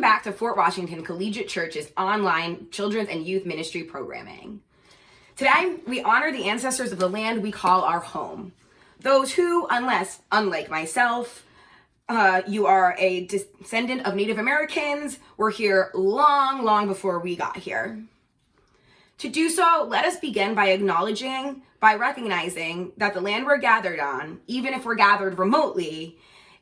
back to Fort Washington Collegiate Church's online children's and youth ministry programming. Today, we honor the ancestors of the land we call our home. Those who, unlike myself, you are a descendant of Native Americans, were here long, long before we got here. To do so, let us begin by recognizing that the land we're gathered on, even if we're gathered remotely,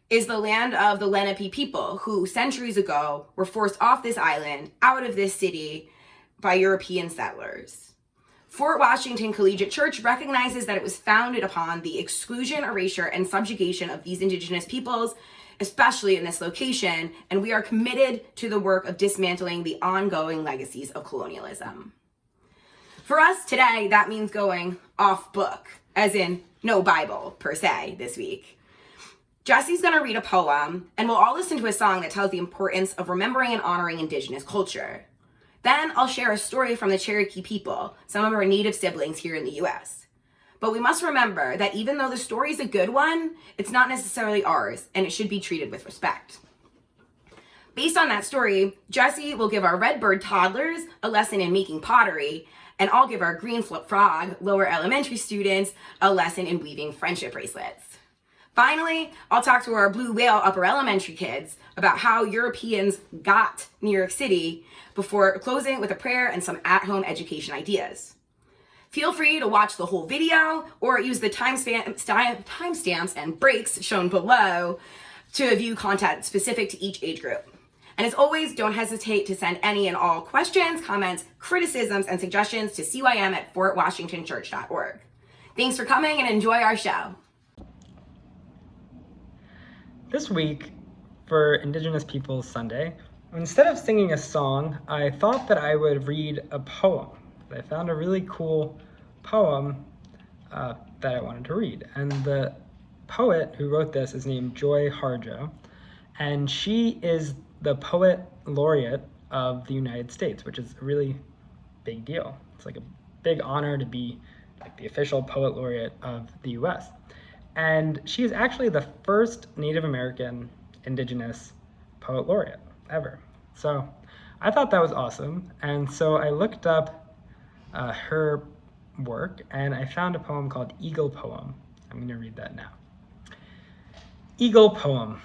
is the land of the Lenape people who centuries ago were forced off this island, out of this city, by European settlers. Fort Washington Collegiate Church recognizes that it was founded upon the exclusion, erasure, and subjugation of these Indigenous peoples, especially in this location, and we are committed to the work of dismantling the ongoing legacies of colonialism. For us today, that means going off book, as in no Bible per se this week. Jesse's gonna read a poem, and we'll all listen to a song that tells the importance of remembering and honoring Indigenous culture. Then I'll share a story from the Cherokee people, some of our native siblings here in the US. But we must remember that even though the story's a good one, it's not necessarily ours, and it should be treated with respect. Based on that story, Jesse will give our Redbird toddlers a lesson in making pottery, and I'll give our Green Frog lower elementary students a lesson in weaving friendship bracelets. Finally, I'll talk to our Blue Whale upper elementary kids about how Europeans got New York City before closing with a prayer and some at-home education ideas. Feel free to watch the whole video or use the timestamps and breaks shown below to view content specific to each age group. And as always, don't hesitate to send any and all questions, comments, criticisms, and suggestions to cym@fortwashingtonchurch.org. Thanks for coming and enjoy our show. This week, for Indigenous Peoples Sunday, instead of singing a song, I thought that I would read a poem. I found a really cool poem that I wanted to read. And the poet who wrote this is named Joy Harjo, and she is the poet laureate of the United States, which is a really big deal. It's like a big honor to be like the official poet laureate of the US. And she is actually the first Native American Indigenous poet laureate ever. So I thought that was awesome. And so I looked up her work and I found a poem called Eagle Poem. I'm going to read that now. Eagle Poem.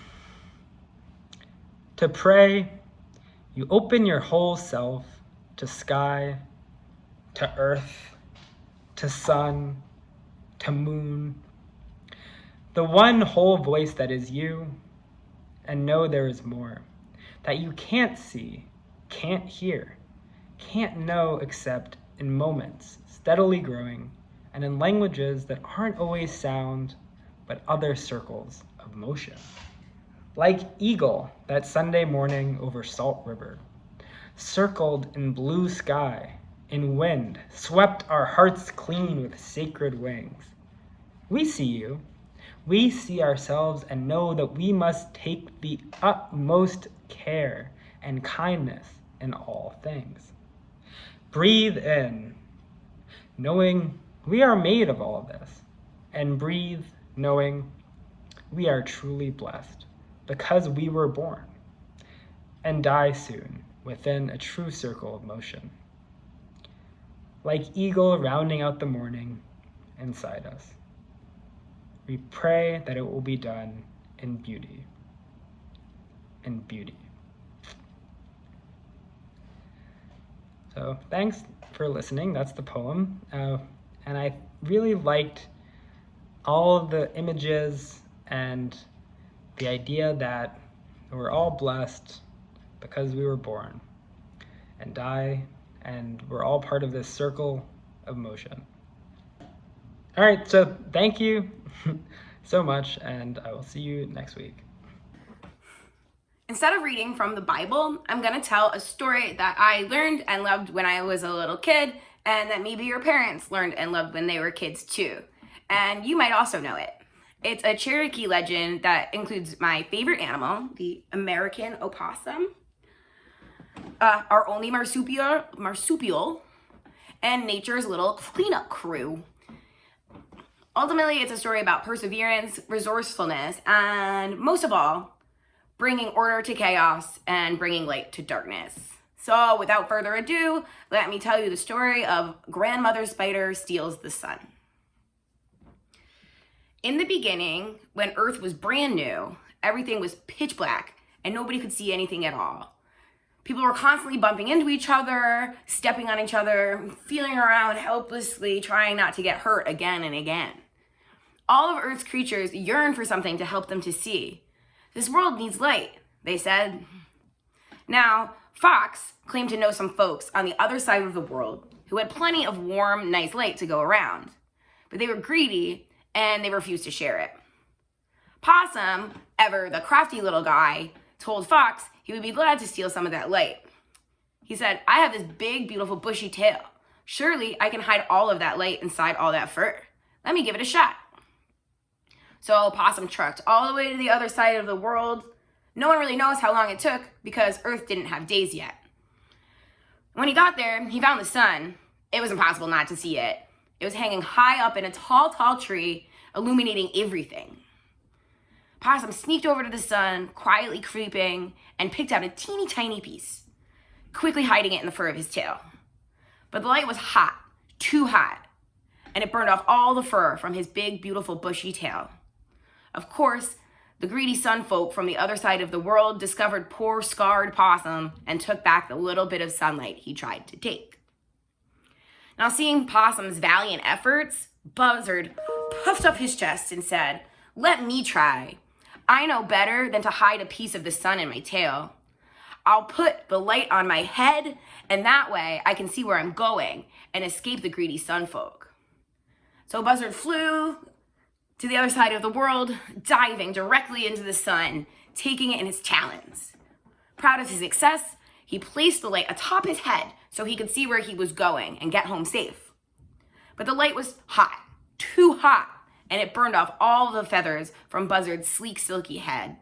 To pray, you open your whole self to sky, to earth, to sun, to moon, the one whole voice that is you, and know there is more, that you can't see, can't hear, can't know except in moments, steadily growing, and in languages that aren't always sound, but other circles of motion. Like eagle that Sunday morning over Salt River, circled in blue sky, in wind, swept our hearts clean with sacred wings. We see you. We see ourselves and know that we must take the utmost care and kindness in all things. Breathe in, knowing we are made of all of this, and breathe knowing we are truly blessed because we were born, and die soon within a true circle of motion. Like eagle rounding out the morning inside us. We pray that it will be done in beauty. In beauty. So thanks for listening. That's the poem. And I really liked all of the images and the idea that we're all blessed because we were born and die, and we're all part of this circle of motion. All right, so thank you so much, and I will see you next week. Instead of reading from the Bible, I'm gonna tell a story that I learned and loved when I was a little kid, and that maybe your parents learned and loved when they were kids too. And you might also know it. It's a Cherokee legend that includes my favorite animal, the American opossum, our only marsupial, and nature's little cleanup crew. Ultimately, it's a story about perseverance, resourcefulness, and most of all, bringing order to chaos and bringing light to darkness. So without further ado, let me tell you the story of Grandmother Spider Steals the Sun. In the beginning, when Earth was brand new, everything was pitch black and nobody could see anything at all. People were constantly bumping into each other, stepping on each other, feeling around helplessly, trying not to get hurt again and again. All of Earth's creatures yearned for something to help them to see. This world needs light, they said. Now, Fox claimed to know some folks on the other side of the world who had plenty of warm, nice light to go around. But they were greedy and they refused to share it. Possum, ever the crafty little guy, told Fox he would be glad to steal some of that light. He said, "I have this big, beautiful, bushy tail. Surely I can hide all of that light inside all that fur. Let me give it a shot." So Possum trucked all the way to the other side of the world. No one really knows how long it took because Earth didn't have days yet. When he got there, he found the sun. It was impossible not to see it. It was hanging high up in a tall, tall tree, illuminating everything. Possum sneaked over to the sun, quietly creeping, and picked out a teeny tiny piece, quickly hiding it in the fur of his tail. But the light was hot, too hot, and it burned off all the fur from his big, beautiful, bushy tail. Of course, the greedy sun folk from the other side of the world discovered poor, scarred Possum and took back the little bit of sunlight he tried to take. Now, seeing Possum's valiant efforts, Buzzard puffed up his chest and said, "Let me try. I know better than to hide a piece of the sun in my tail. I'll put the light on my head, and that way I can see where I'm going and escape the greedy sun folk." So Buzzard flew to the other side of the world, diving directly into the sun, taking it in his talons. Proud of his success, he placed the light atop his head so he could see where he was going and get home safe. But the light was hot, too hot, and it burned off all the feathers from Buzzard's sleek, silky head.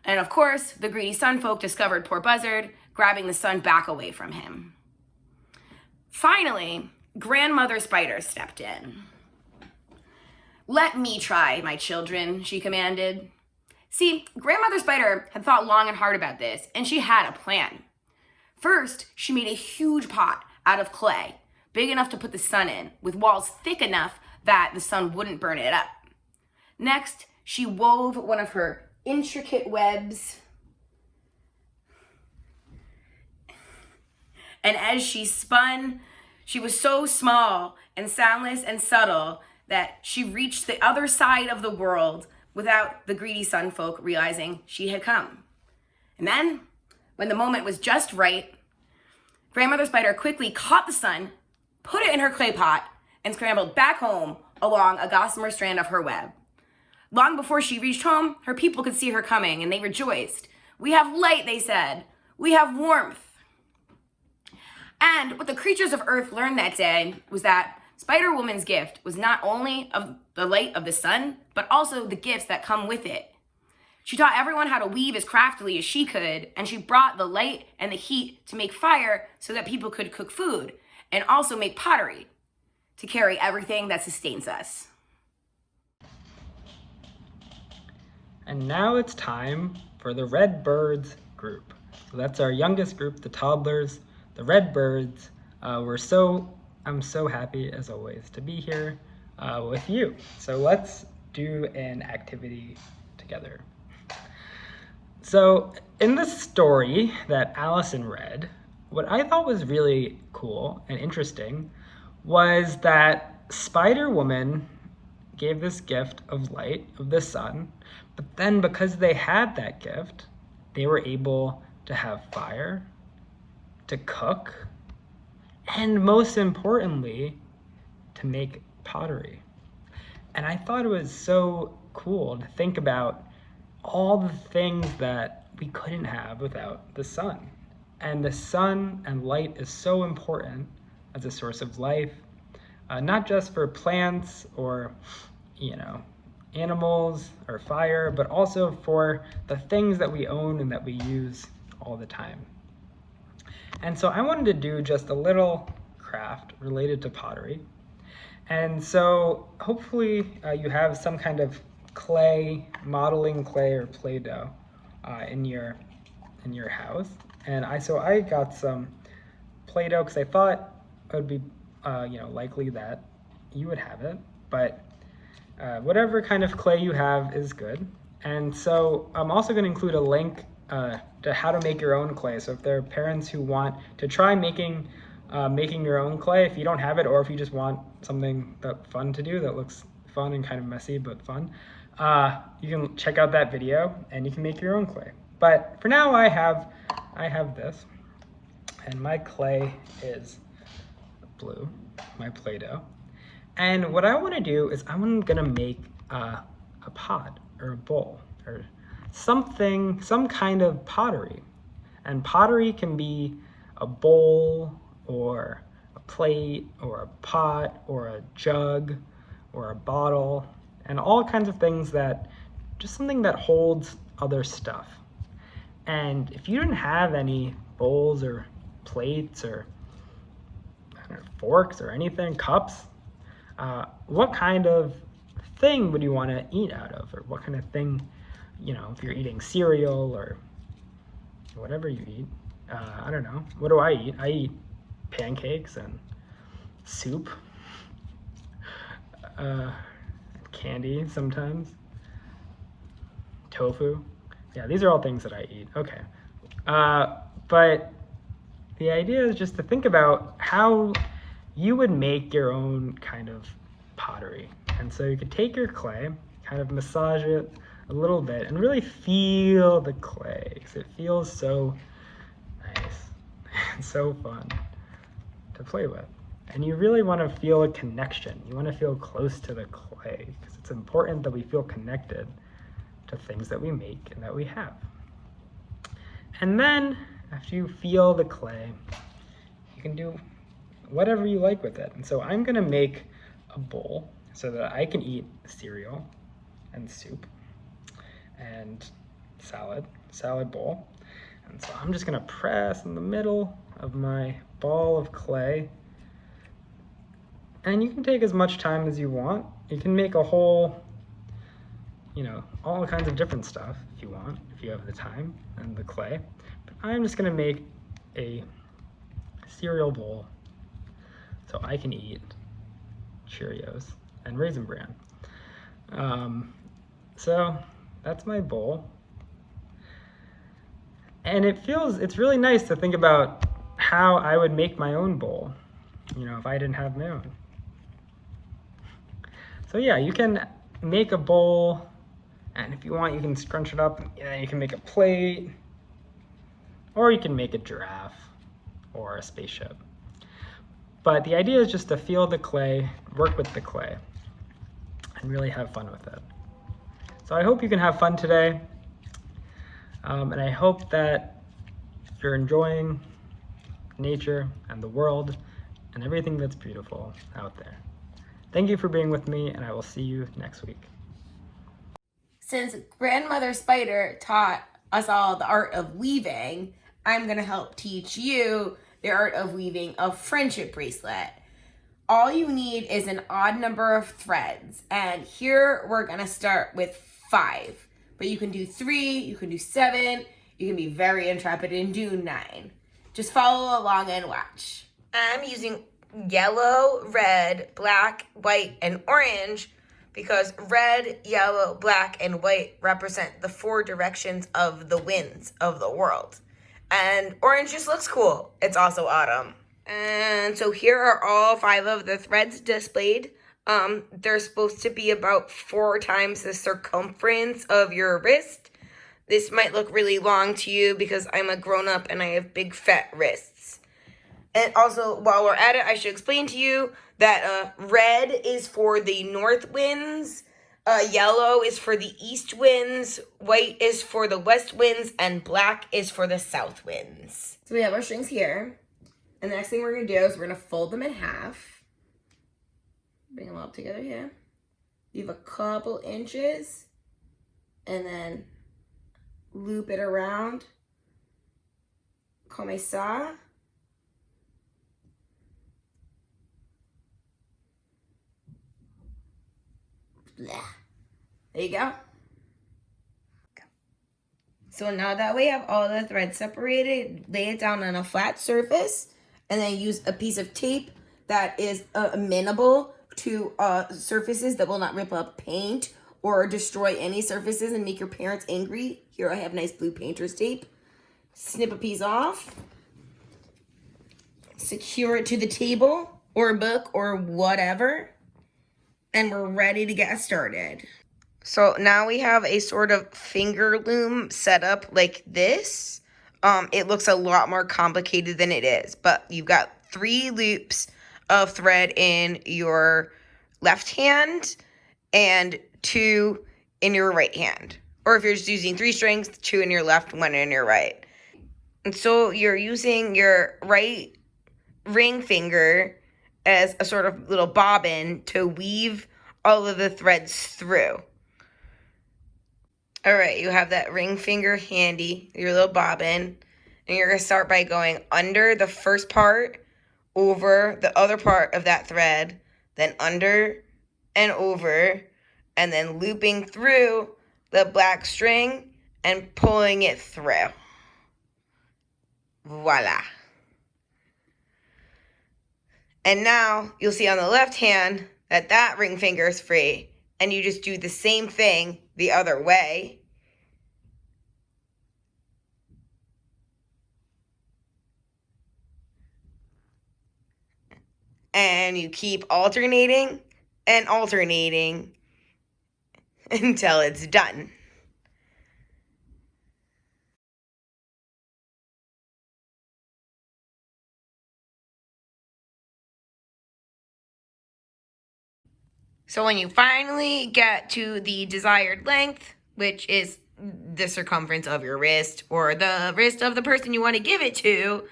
And of course, the greedy sun folk discovered poor Buzzard, grabbing the sun back away from him. Finally, Grandmother Spider stepped in. "Let me try, my children," she commanded. See, Grandmother Spider had thought long and hard about this, and she had a plan. First, she made a huge pot out of clay, big enough to put the sun in, with walls thick enough that the sun wouldn't burn it up. Next, she wove one of her intricate webs, and as she spun, she was so small and soundless and subtle that she reached the other side of the world without the greedy sun folk realizing she had come. And then, when the moment was just right, Grandmother Spider quickly caught the sun, put it in her clay pot, and scrambled back home along a gossamer strand of her web. Long before she reached home, her people could see her coming, and they rejoiced. "We have light," they said. "We have warmth." And what the creatures of Earth learned that day was that Spider-Woman's gift was not only of the light of the sun, but also the gifts that come with it. She taught everyone how to weave as craftily as she could, and she brought the light and the heat to make fire so that people could cook food, and also make pottery to carry everything that sustains us. And now it's time for the Red Birds group. So that's our youngest group, the toddlers, the Red Birds. I'm so happy, as always, to be here with you. So let's do an activity together. So in the story that Allison read, what I thought was really cool and interesting was that Spider-Woman gave this gift of light, of the sun, but then because they had that gift, they were able to have fire, to cook, and most importantly, to make pottery. And I thought it was so cool to think about all the things that we couldn't have without the sun. And the sun and light is so important as a source of life, not just for plants or, animals or fire, but also for the things that we own and that we use all the time. And so I wanted to do just a little craft related to pottery. And so hopefully you have some kind of clay, modeling clay or Play-Doh, in your house. And I got some Play-Doh because I thought it would be likely that you would have it, but whatever kind of clay you have is good. And so I'm also going to include a link to how to make your own clay. So if there are parents who want to try making your own clay, if you don't have it, or if you just want something fun to do that looks fun and kind of messy but fun, you can check out that video and you can make your own clay. But for now, I have this, and my clay is blue, my Play-Doh. And what I want to do is I'm going to make a pot or a bowl or something, some kind of pottery. And pottery can be a bowl or a plate or a pot or a jug or a bottle, and all kinds of things just something that holds other stuff. And if you didn't have any bowls or plates or forks or anything, cups, what kind of thing would you want to eat out of? Or what kind of thing, if you're eating cereal or whatever you eat. I don't know. What do I eat? I eat pancakes and soup, candy sometimes, tofu. Yeah, these are all things that I eat. Okay. But the idea is just to think about how you would make your own kind of pottery. And so you could take your clay, kind of massage it a little bit, and really feel the clay, because it feels so nice and so fun to play with. And you really want to feel a connection. You want to feel close to the clay, because it's important that we feel connected to things that we make and that we have. And then, after you feel the clay, you can do whatever you like with it. And so I'm going to make a bowl so that I can eat cereal and soup and salad bowl. And so I'm just going to press in the middle of my ball of clay. And you can take as much time as you want. You can make a whole, all kinds of different stuff if you want, if you have the time and the clay. But I'm just going to make a cereal bowl so I can eat Cheerios and Raisin Bran. So that's my bowl. And it's really nice to think about how I would make my own bowl, if I didn't have my own. So yeah, you can make a bowl, and if you want, you can scrunch it up, and you can make a plate, or you can make a giraffe or a spaceship. But the idea is just to feel the clay, work with the clay, and really have fun with it. So I hope you can have fun today, and I hope that you're enjoying nature and the world and everything that's beautiful out there. Thank you for being with me, and I will see you next week. Since Grandmother Spider taught us all the art of weaving, I'm going to help teach you the art of weaving a friendship bracelet. All you need is an odd number of threads, and here we're going to start with 5. But you can do 3, you can do 7, you can be very intrepid and do 9. Just follow along and watch. I'm using yellow, red, black, white, and orange because red, yellow, black, and white represent the 4 directions of the winds of the world. And orange just looks cool. It's also autumn. And so here are all 5 of the threads displayed. They're supposed to be about 4 times the circumference of your wrist. This might look really long to you because I'm a grown-up and I have big fat wrists. And also, while we're at it, I should explain to you that red is for the north winds, yellow is for the east winds, white is for the west winds, and black is for the south winds. So we have our strings here. And the next thing we're going to do is we're going to fold them in half. Bring them all up together here. Leave a couple inches. And then loop it around. Comme ça. There you go. So now that we have all the threads separated, lay it down on a flat surface and then use a piece of tape that is amenable to surfaces that will not rip up paint or destroy any surfaces and make your parents angry. Here I have nice blue painter's tape. Snip a piece off. Secure it to the table or a book or whatever. And we're ready to get started. So now we have a sort of finger loom set up like this. It looks a lot more complicated than it is, but you've got 3 loops of thread in your left hand and 2 in your right hand. Or if you're just using 3 strings, 2 in your left, 1 in your right. And so you're using your right ring finger as a sort of little bobbin to weave all of the threads through. All right, you have that ring finger handy, your little bobbin, and you're going to start by going under the first part, over the other part of that thread, then under and over, and then looping through the black string and pulling it through. Voila. And now you'll see on the left hand that ring finger is free, and you just do the same thing the other way. And you keep alternating and alternating until it's done. So when you finally get to the desired length, which is the circumference of your wrist or the wrist of the person you want to give it to,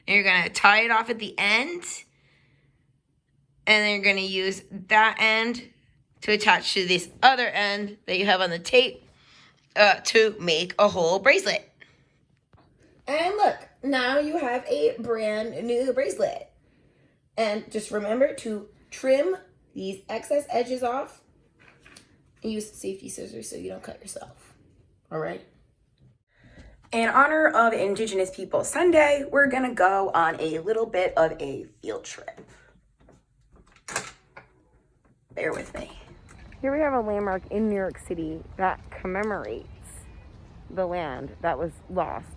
and you're going to tie it off at the end. And then you're going to use that end to attach to this other end that you have on the tape to make a whole bracelet. And look, now you have a brand new bracelet. And just remember to trim these excess edges off and use safety scissors so you don't cut yourself. All right? In honor of Indigenous People Sunday, we're going to go on a little bit of a field trip. Bear with me. Here we have a landmark in New York City that commemorates the land that was lost,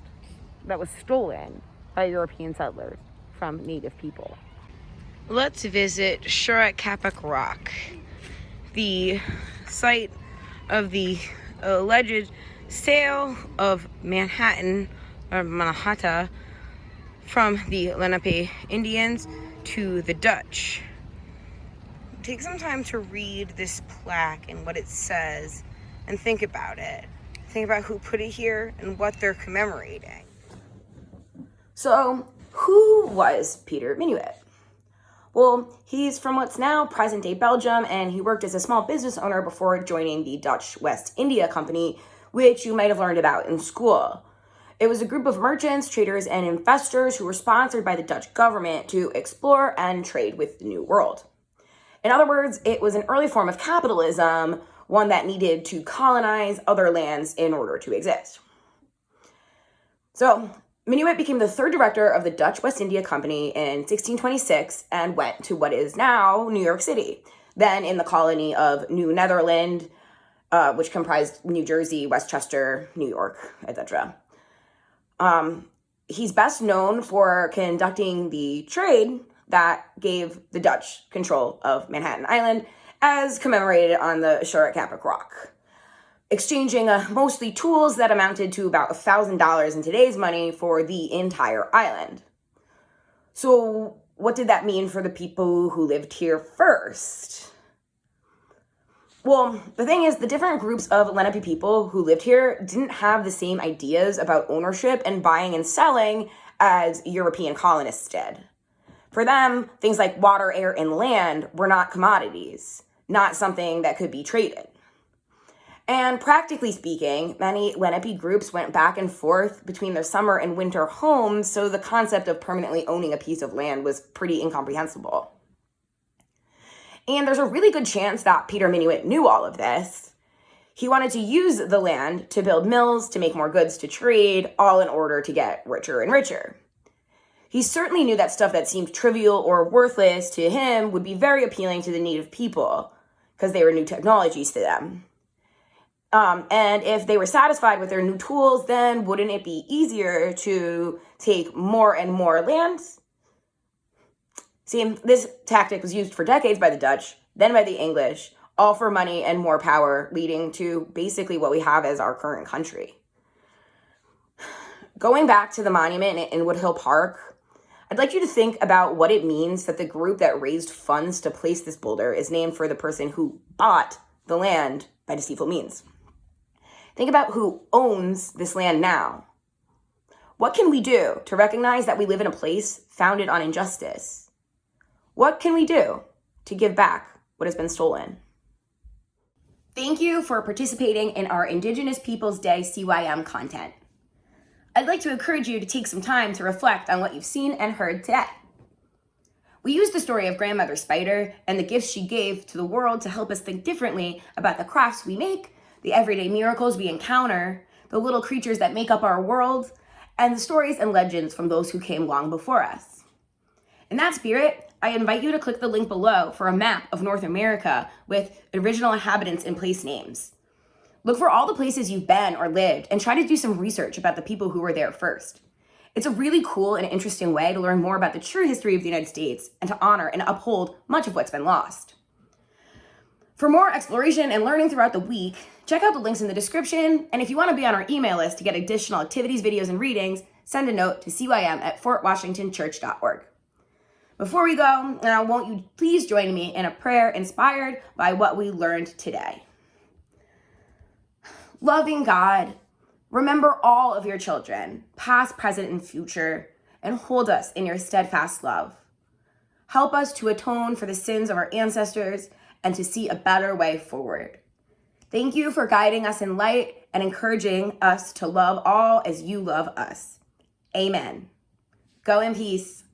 that was stolen by European settlers from Native people. Let's visit Cherokee Rock, the site of the alleged sale of Manhattan, or Manhattan, from the Lenape Indians to the Dutch. Take some time to read this plaque and what it says and think about it. Think about who put it here and what they're commemorating. So, who was Peter Minuit? Well, he's from what's now present-day Belgium, and he worked as a small business owner before joining the Dutch West India Company, which you might have learned about in school. It was a group of merchants, traders, and investors who were sponsored by the Dutch government to explore and trade with the New World. In other words, it was an early form of capitalism, one that needed to colonize other lands in order to exist. So, Minuit became the 3rd director of the Dutch West India Company in 1626 and went to what is now New York City, then in the colony of New Netherland, which comprised New Jersey, Westchester, New York, etc. He's best known for conducting the trade that gave the Dutch control of Manhattan Island, as commemorated on the Cherokee Rock, exchanging mostly tools that amounted to about $1,000 in today's money for the entire island. So what did that mean for the people who lived here first? Well, the thing is, the different groups of Lenape people who lived here didn't have the same ideas about ownership and buying and selling as European colonists did. For them, things like water, air, and land were not commodities, not something that could be traded. And practically speaking, many Lenape groups went back and forth between their summer and winter homes, so the concept of permanently owning a piece of land was pretty incomprehensible. And there's a really good chance that Peter Minuit knew all of this. He wanted to use the land to build mills, to make more goods to trade, all in order to get richer and richer. He certainly knew that stuff that seemed trivial or worthless to him would be very appealing to the native people because they were new technologies to them. And if they were satisfied with their new tools, then wouldn't it be easier to take more and more land? See, this tactic was used for decades by the Dutch, then by the English, all for money and more power, leading to basically what we have as our current country. Going back to the monument in Woodhill Park, I'd like you to think about what it means that the group that raised funds to place this boulder is named for the person who bought the land by deceitful means. Think about who owns this land now. What can we do to recognize that we live in a place founded on injustice? What can we do to give back what has been stolen? Thank you for participating in our Indigenous Peoples Day CYM content. I'd like to encourage you to take some time to reflect on what you've seen and heard today. We used the story of Grandmother Spider and the gifts she gave to the world to help us think differently about the crafts we make, the everyday miracles we encounter, the little creatures that make up our world, and the stories and legends from those who came long before us. In that spirit, I invite you to click the link below for a map of North America with original inhabitants and place names. Look for all the places you've been or lived and try to do some research about the people who were there first. It's a really cool and interesting way to learn more about the true history of the United States and to honor and uphold much of what's been lost. For more exploration and learning throughout the week, check out the links in the description, and if you want to be on our email list to get additional activities, videos, and readings, send a note to cym@fortwashingtonchurch.org. Before we go, won't you please join me in a prayer inspired by what we learned today? Loving God, remember all of your children, past, present, and future, and hold us in your steadfast love. Help us to atone for the sins of our ancestors and to see a better way forward. Thank you for guiding us in light and encouraging us to love all as you love us. Amen. Go in peace.